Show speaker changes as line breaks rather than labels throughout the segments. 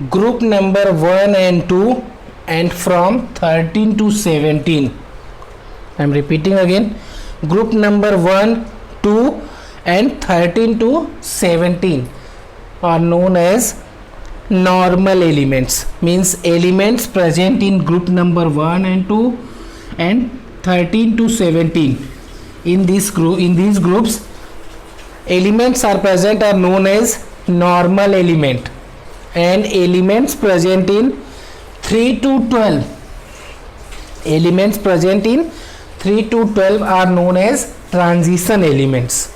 group number 1 and 2 and from 13 to 17. I am repeating again, group number 1, 2 and 13 to 17 are known as normal elements, means elements present in group number 1 and 2 and 13 to 17. In these groups, elements are present are known as normal element, and elements present in 3 to 12 are known as transition elements.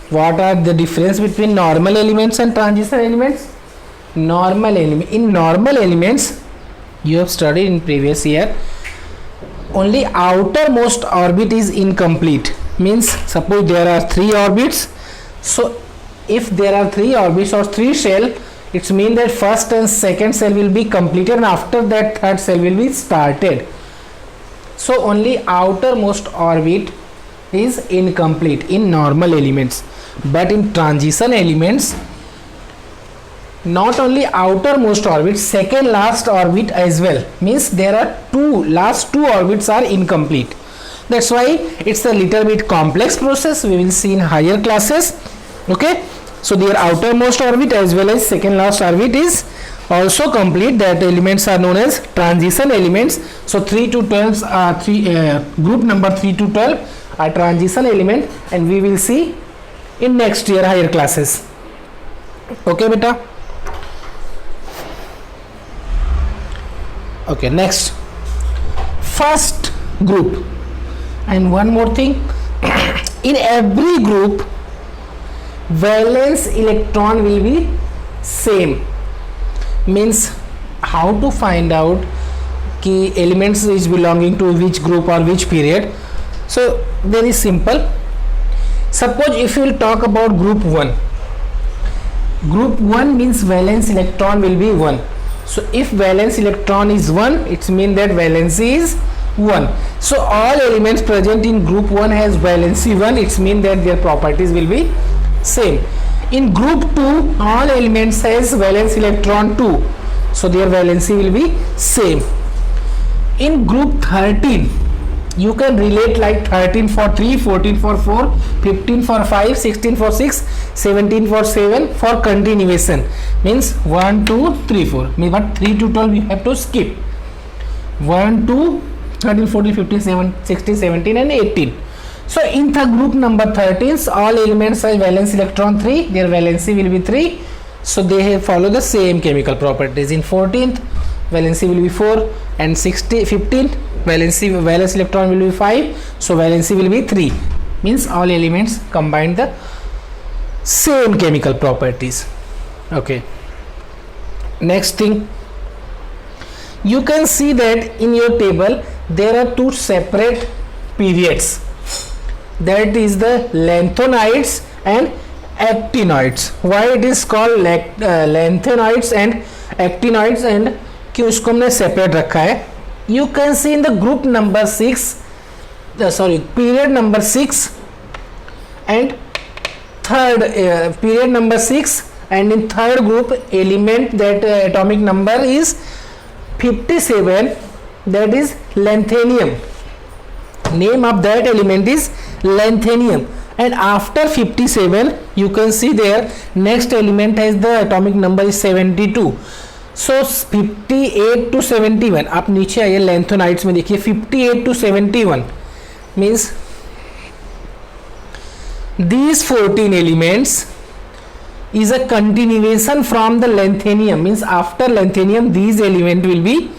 What are the difference between normal elements and transition elements? In normal elements, you have studied in previous year, only outermost orbit is incomplete. Means suppose there are 3 orbits, so if there are 3 orbits or 3 shell, it means that first and second cell will be completed and after that third cell will be started. So only outermost orbit is incomplete in normal elements, but in transition elements, not only outermost orbit, second last orbit as well, means there are last two orbits are incomplete. That's why it's a little bit complex process, we will see in higher classes. Okay, so their outermost orbit as well as second last orbit is also complete. That elements are known as transition elements. So 3 to 12 are group number 3 to 12 are transition element, and we will see in next year higher classes. Okay beta. Okay, next, first group. And one more thing, in every group valence electron will be same. Means how to find out key elements is belonging to which group or which period? So very simple. Suppose if you will talk about group 1, group 1 means valence electron will be 1. So if valence electron is 1, it means that valency is 1. So all elements present in group 1 has valency 1, it means that their properties will be same. In group 2, all elements has valence electron 2, so their valency will be same. In group 13, you can relate like 13 for 3, 14 for 4, 15 for 5, 16 for 6, 17 for 7 for continuation. Means 1, 2, 3, 4. But 3 to 12 you have to skip. 1, 2, 13, 14, 15, 16, 17 and 18. So in the group number 13, all elements have valence electron 3, their valency will be 3. So they follow the same chemical properties. In 14th, valency will be 4, and 15th, valence electron will be 5, so valency will be 3. Means all elements combine the same chemical properties. Okay, next thing, you can see that in your table there are 2 separate periods, that is the lanthanides and actinoids. Why it is called lanthanides and actinoids and क्यों इसको हमने separate रखा है? You can see in the group number 6, period number 6 and third period number 6, and in third group element that atomic number is 57, that is lanthanum. Name of that element is lanthanum. And after 57, you can see there next element has the atomic number is 72. So 58 to 71, आप नीचे आइए लैंथोनाइड्स में देखिए 58 to 71 means these 14 elements is a continuation from the lanthanum. Means after lanthanum these element will be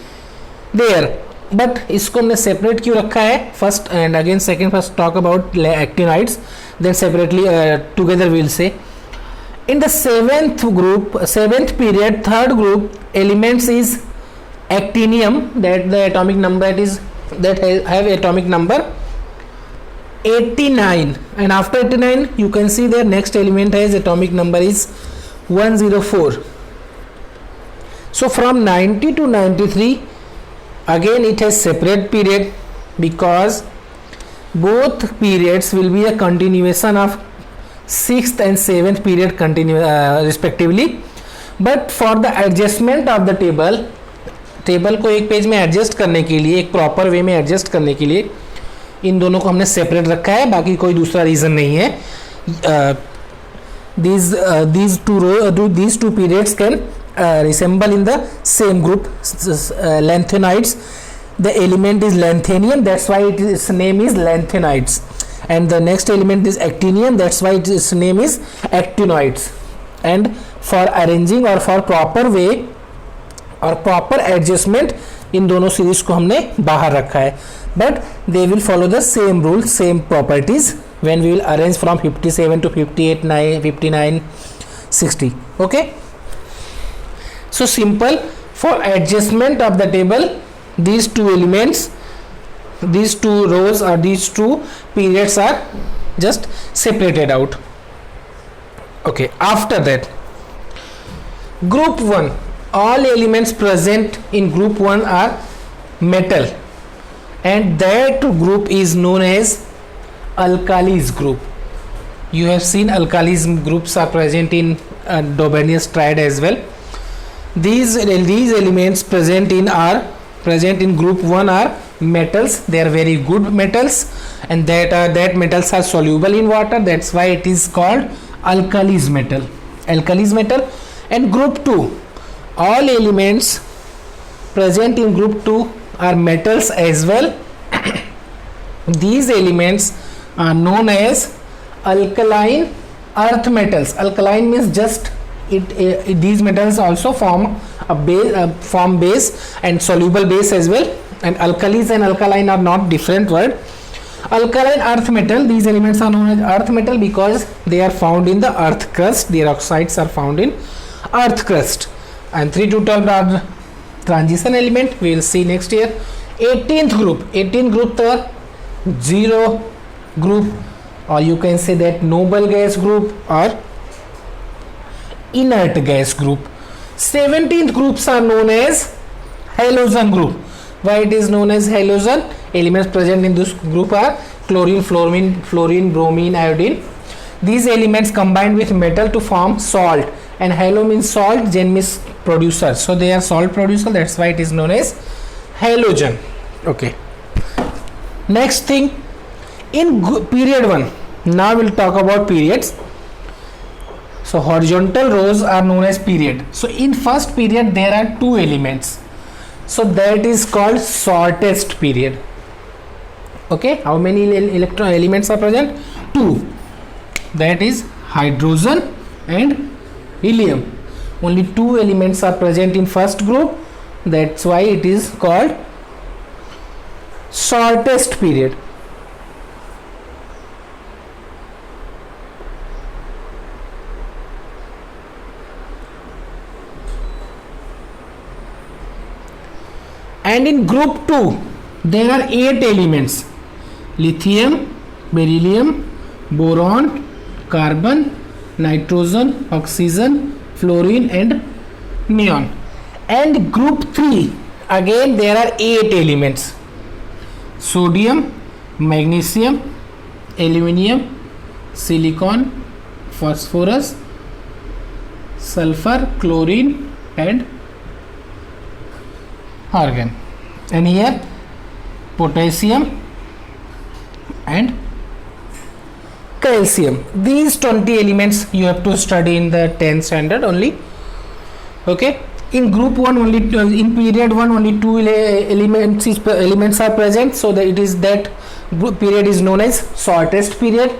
there, but इसको हमने separate क्यों रखा है? First and again second, first talk about actinides, then separately together we will say. In the 7th period, third group elements is actinium, that the atomic number is that have atomic number 89, and after 89 you can see their next element has atomic number is 104. So from 90 to 93 again it has separate period, because both periods will be a continuation of 6th and 7th period respectively, but for the adjustment of the table को एक page में adjust करने के लिए, एक proper way में adjust करने के लिए इन दोनों को हमने सेपरेट रखा है, बाकी कोई दूसरा रीज़न नहीं है. these two periods can resemble in the same group. Lanthanides, the element is lanthanium, that's why its name is lanthanides, and the next element is actinium, that's why its name is actinoids. And for arranging or for proper way और proper adjustment इन दोनों series को हमने बाहर रखा है, but they will follow the same rule, same properties when we will arrange from 57 to 58, 59, 60. Okay, so simple. For adjustment of the table, these two elements, these two rows or these two periods are just separated out. Okay, after that, group 1, all elements present in group 1 are metal, and that group is known as alkalis group. You have seen alkalis groups are present in Dobenius triad as well. These elements present in group 1 are metals. They are very good metals, and that metals are soluble in water, that's why it is called alkalis metal. And group 2, all elements present in group 2 are metals as well. These elements are known as alkaline earth metals. Alkaline means just these metals also form a base and soluble base as well, and alkalis and alkaline are not different word. Alkaline earth metal, these elements are known as earth metal because they are found in the earth crust. Their oxides are found in earth crust. And 3 to 12 are transition element, we will see next year. 18th group the zero group, or you can say that noble gas group or inert gas group. 17th groups are known as halogen group. Why it is known as halogen? Elements present in this group are chlorine, fluorine, bromine, iodine. These elements combine with metal to form salt, and halo means salt, gen means producer, so they are salt producer, that's why it is known as halogen. Okay, next thing, in period 1, now we'll talk about periods. So horizontal rows are known as period. So in first period there are 2 elements, so that is called shortest period. Okay, how many electron elements are present? 2, that is hydrogen and helium. Only 2 elements are present in first group, that's why it is called shortest period. And in group 2 there are 8 elements: lithium, beryllium, boron, carbon, nitrogen, oxygen, fluorine and neon. And group 3, again there are 8 elements: sodium, magnesium, aluminium, silicon, phosphorus, sulfur, chlorine and argon. And here potassium and calcium. These 20 elements you have to study in the 10th standard only. Okay, in group 1 only, in period 1 only 2 elements are present, so that it is that group period is known as shortest period.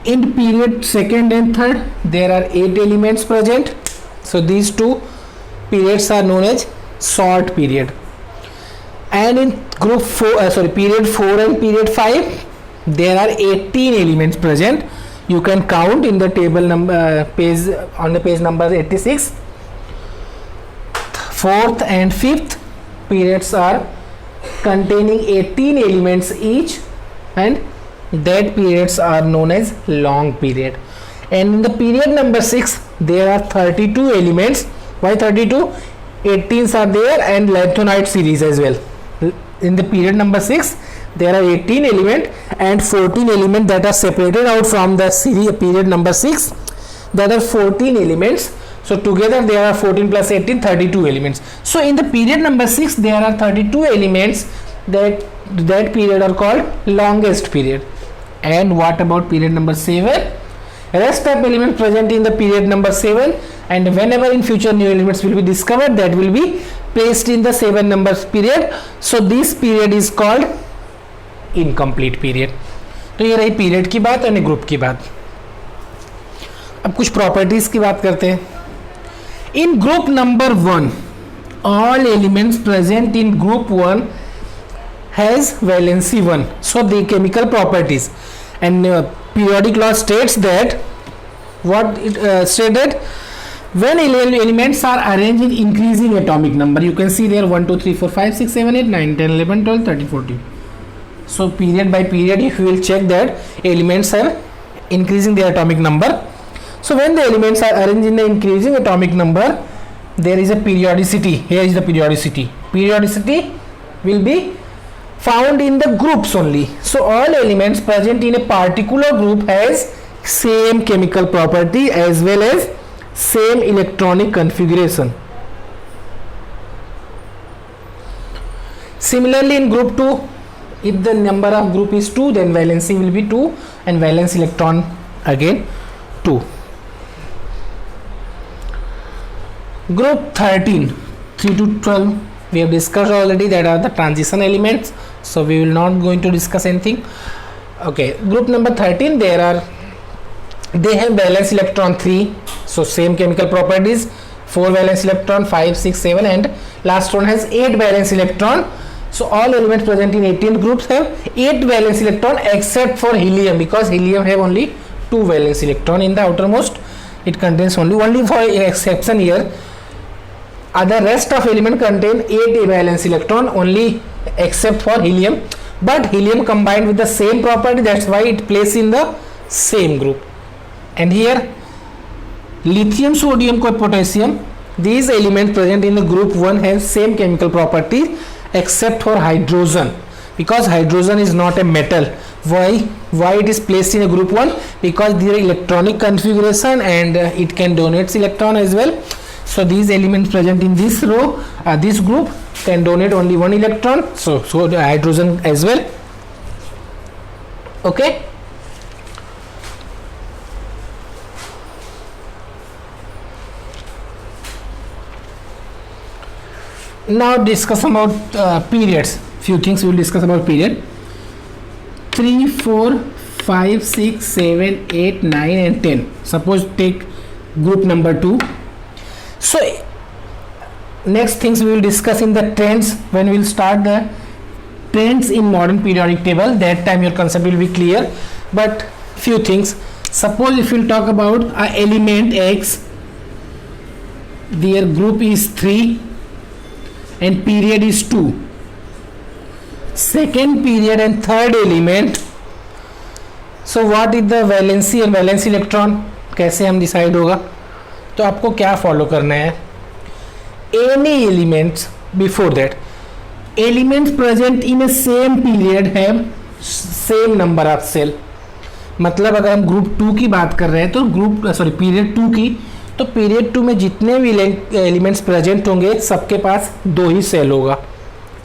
In period 2nd and 3rd there are 8 elements present, so these 2 periods are known as short period. And in group 4 period 4 and period 5 there are 18 elements present. You can count in the table number page, on the page number 86. 4th and 5th periods are containing 18 elements each, and that periods are known as long period. And in the period number 6 there are 32 elements. Why 32? 18s are there and lanthanide series as well. In the period number 6 there are 18 element and 14 element that are separated out from the series period number 6. There are 14 elements. So together there are 14 plus 18, 32 elements. So in the period number 6 there are 32 elements. That period are called longest period. And what about period number 7? Rest of elements present in the period number 7, and whenever in future new elements will be discovered, that will be placed in the 7 numbers period. So this period is called incomplete period. तो ये रही period की बात और group की बात. अब कुछ प्रॉपर्टीज की बात करते हैं. इन group number 1 all elements present in group 1 has valency 1. So the chemical properties, and periodic law states that what it stated, when elements are arranged in increasing atomic number, you can see there 1 2 3 4 5 6 7 8 9 10 11 12 13 14. So period by period if you will check that elements are increasing their atomic number. So when the elements are arranged in the increasing atomic number, there is a periodicity. Here is the periodicity. Periodicity will be found in the groups only. So all elements present in a particular group has same chemical property as well as same electronic configuration. Similarly in group 2, if the number of group is 2, then valency will be 2 and valence electron again 2. Group 13, 3 to 12, we have discussed already, that are the transition elements, so we will not going to discuss anything. Okay, group number 13, they have valence electron 3, so same chemical properties, 4 valence electron, 5 6 7, and last one has 8 valence electron. So all elements present in 18 groups have 8 valence electron except for helium, because helium have only 2 valence electron in the outermost. It contains only for exception here. Other rest of element contain 8 valence electron only except for helium, but helium combined with the same property, that's why it placed in the same group. And here lithium, sodium, potassium, these elements present in the group 1 have same chemical properties except for hydrogen, because hydrogen is not a metal. Why it is placed in a group 1? Because their electronic configuration, and it can donate electron as well. So these elements present in this row, this group, can donate only 1 electron, so the hydrogen as well. Okay, now discuss about periods. Few things we will discuss about period. 3 4 5 6 7 8 9 and 10. Suppose take group number 2. So next things we will discuss in the trends. When we will start the trends in modern periodic table, that time your concept will be clear. But few things, suppose if we will talk about a element X, their group is 3 and period is 2. Second period and third element, so what is the valency and valence electron, कैसे हम decide होगा? तो आपको क्या follow करना है? Any elements before that, elements present in a same period have same number of cell. मतलब अगर हम ग्रुप 2 की बात कर रहे हैं तो पीरियड 2 की, तो पीरियड 2 में जितने भी एलिमेंट्स प्रेजेंट होंगे सबके पास 2 ही सेल होगा.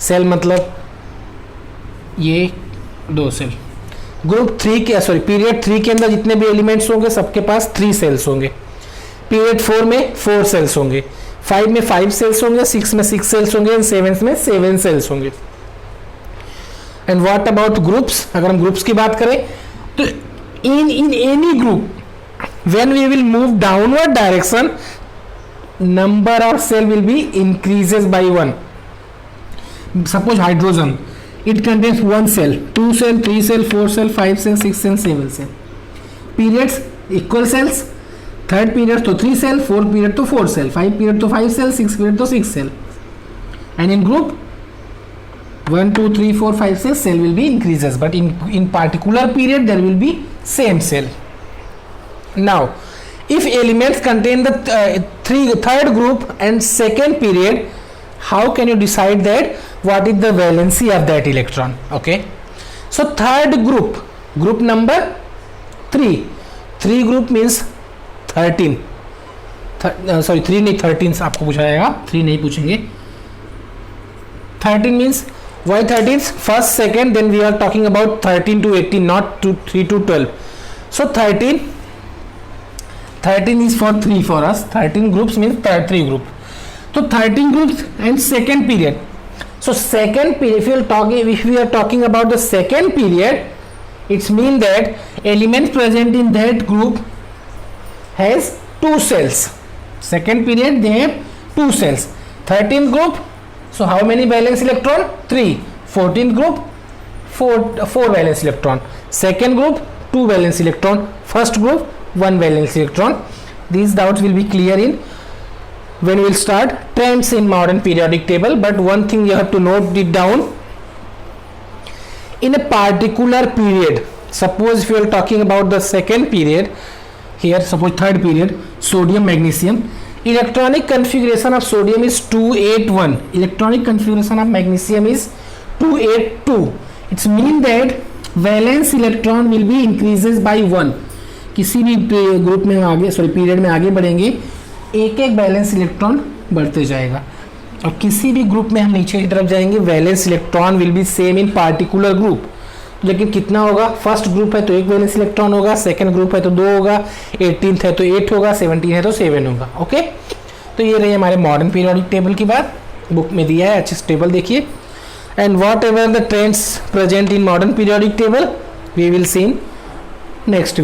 सेल मतलब ये 2 सेल. ग्रुप 3 के पीरियड 3 के अंदर जितने भी एलिमेंट्स होंगे सबके पास 3 सेल्स होंगे. पीरियड 4 में 4 सेल्स होंगे, 5 में 5 सेल्स होंगे, 6 में 6 सेल्स होंगे, एंड 7 में 7 सेल्स होंगे. And what about groups? अगर हम ग्रुप्स की बात करें तो in any group when we will move downward direction, number of cell will be increases by 1. Suppose hydrogen, it contains 1 cell, 2 cell, 3 cell, 4 cell, 5 cell, 6 cell, 7 cell. Periods equal cells. Third period तो 3 cell, 4 period तो 4 cell, 5 period तो 5 cell, 6 period तो 6 cell. And in group 1 2 3 4 5 6 cell will be increases, but in particular period there will be same cell. Now if elements contain the third group and second period, how can you decide that what is the valency of that electron? Okay, so third group number 3 group means 13. Sorry 3 नहीं 13 आपको पूछा जाएगा, 3 नहीं पूछेंगे। 13 means why 13 first second, then we are talking about 13 to 18, not 3 to 12. So 13 is for 3 for us. 13 groups means 3 group. So 13 groups and second period. So second period, if we are talking about the second period, it's mean that elements present in that group has 2 cells. Second period they have 2 cells. 13th group, so how many valence electron? 3. 14th group, 4 valence electron. Second group, 2 valence electron. First group, 1 valence electron. These doubts will be clear in when we will start trends in modern periodic table. But one thing you have to note it down, in a particular period, suppose if you are talking about the second period, here suppose third period, sodium magnesium, electronic configuration of sodium is 281, electronic configuration of magnesium is 282. It's mean that valence electron will be increases by 1. किसी भी group में आगे period में आगे बढ़ेंगे, एक एक valence electron बढ़ते जाएगा, और किसी भी ग्रुप में हम नीचे की तरफ जाएंगे valence electron will be same in particular group. लेकिन कितना होगा? फर्स्ट ग्रुप है तो 1 वैलेंस इलेक्ट्रॉन होगा, सेकंड ग्रुप है तो 2 होगा, 18th है तो 8 होगा, 17 है तो 7 होगा. ओके, तो ये रही हमारे मॉडर्न पीरियोडिक टेबल की बात, बुक में दिया है, अच्छे से टेबल देखिए. And whatever the trends present in modern periodic table, we will see in next video.